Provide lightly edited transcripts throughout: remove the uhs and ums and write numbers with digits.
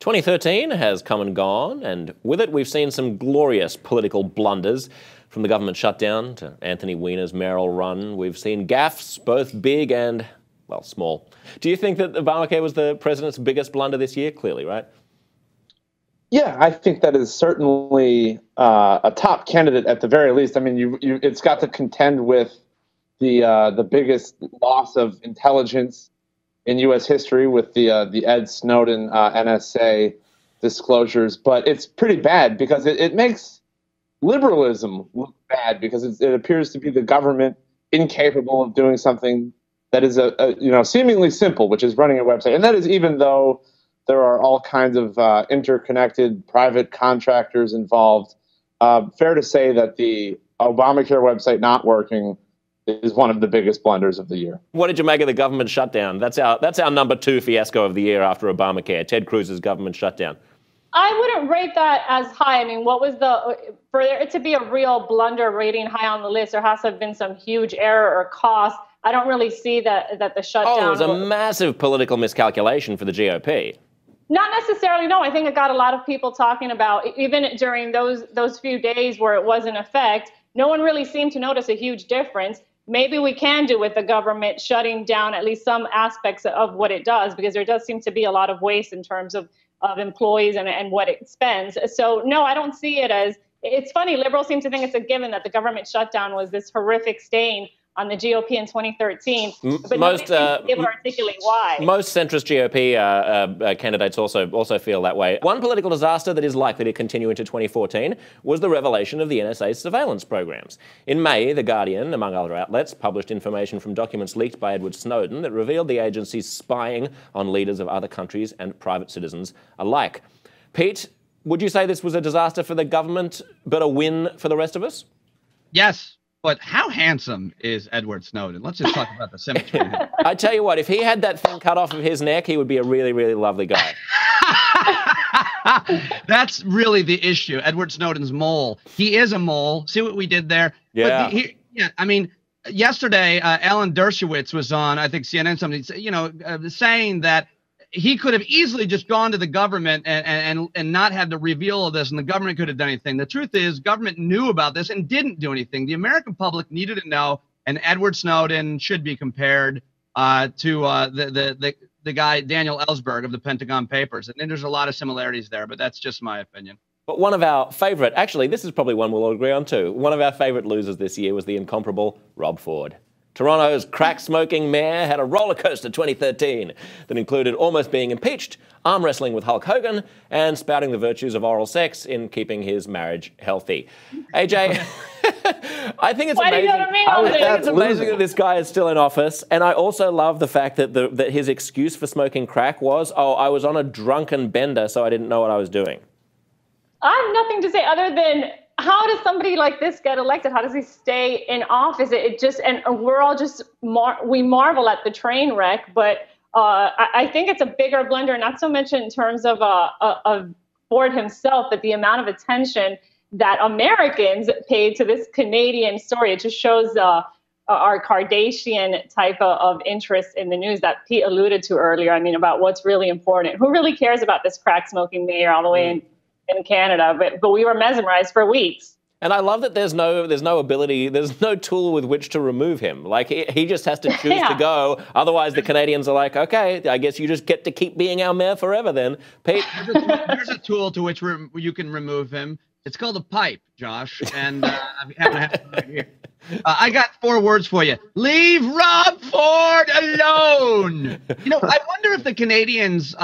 2013 has come and gone, and with it we've seen some glorious political blunders. From the government shutdown to Anthony Weiner's mayoral run, we've seen gaffes, both big and, well, small. Do you think that Obamacare was the president's biggest blunder this year? Clearly, right? Yeah, I think that is certainly a top candidate at the very least. I mean, it's got to contend with the biggest loss of intelligence in U.S. history with the Ed Snowden NSA disclosures, but it's pretty bad because it makes liberalism look bad because it appears to be the government incapable of doing something that is seemingly simple, which is running a website, and that is even though there are all kinds of interconnected private contractors involved. Fair to say that the Obamacare website not working is one of the biggest blunders of the year. What did you make of the government shutdown? That's our number 2 fiasco of the year after Obamacare, Ted Cruz's government shutdown. I wouldn't rate that as high. I mean, for it to be a real blunder rating high on the list, there has to have been some huge error or cost. I don't really see that the shutdown. Oh, it was a massive political miscalculation for the GOP. Not necessarily, no. I think it got a lot of people talking about, even during those few days where it was in effect, no one really seemed to notice a huge difference. Maybe we can do with the government shutting down at least some aspects of what it does, because there does seem to be a lot of waste in terms of employees and what it spends. So, no, I don't see it as, it's funny, liberals seem to think it's a given that the government shutdown was this horrific stain on the GOP in 2013, but most able to articulate why. Most centrist GOP candidates also feel that way. One political disaster that is likely to continue into 2014 was the revelation of the NSA's surveillance programs. In May, The Guardian, among other outlets, published information from documents leaked by Edward Snowden that revealed the agency's spying on leaders of other countries and private citizens alike. Pete, would you say this was a disaster for the government, but a win for the rest of us? Yes. But how handsome is Edward Snowden? Let's just talk about the symmetry. I tell you what, if he had that thing cut off of his neck, he would be a really, really lovely guy. That's really the issue. Edward Snowden's mole. He is a mole. See what we did there? Yeah. But I mean, yesterday, Alan Dershowitz was on, I think, CNN, something, saying that he could have easily just gone to the government and not had the reveal of this, and the government could have done anything. The truth is, government knew about this and didn't do anything. The American public needed to know, and Edward Snowden should be compared to the guy Daniel Ellsberg of the Pentagon Papers. And there's a lot of similarities there, but that's just my opinion. But one of our favourite, actually, this is probably one we'll all agree on too, one of our favourite losers this year was the incomparable Rob Ford. Toronto's crack-smoking mayor had a rollercoaster 2013 that included almost being impeached, arm wrestling with Hulk Hogan, and spouting the virtues of oral sex in keeping his marriage healthy. AJ, I think it's amazing. I think it's amazing that this guy is still in office, and I also love the fact that his excuse for smoking crack was, "Oh, I was on a drunken bender, so I didn't know what I was doing." I have nothing to say other than, how does somebody like this get elected? How does he stay in office? And we're all just, we marvel at the train wreck, but I think it's a bigger blunder, not so much in terms of Ford himself, but the amount of attention that Americans paid to this Canadian story. It just shows our Kardashian type of interest in the news that Pete alluded to earlier. I mean, about what's really important. Who really cares about this crack smoking mayor all the way in Canada, but we were mesmerized for weeks. And I love that there's no ability, there's no tool with which to remove him. Like, he just has to choose to go. Otherwise, the Canadians are like, okay, I guess you just get to keep being our mayor forever then. Pete? There's a tool to which you can remove him. It's called a pipe, Josh. And I happen to have it right here. I got 4 words for you. Leave Rob Ford alone. I wonder if the Canadians,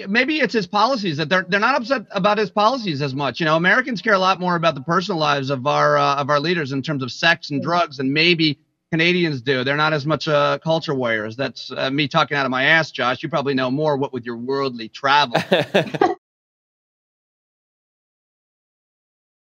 maybe it's his policies that they're not upset about his policies as much. Americans care a lot more about the personal lives of our leaders in terms of sex and drugs than maybe Canadians do. They're not as much culture warriors. That's me talking out of my ass, Josh. You probably know more, what with your worldly travel.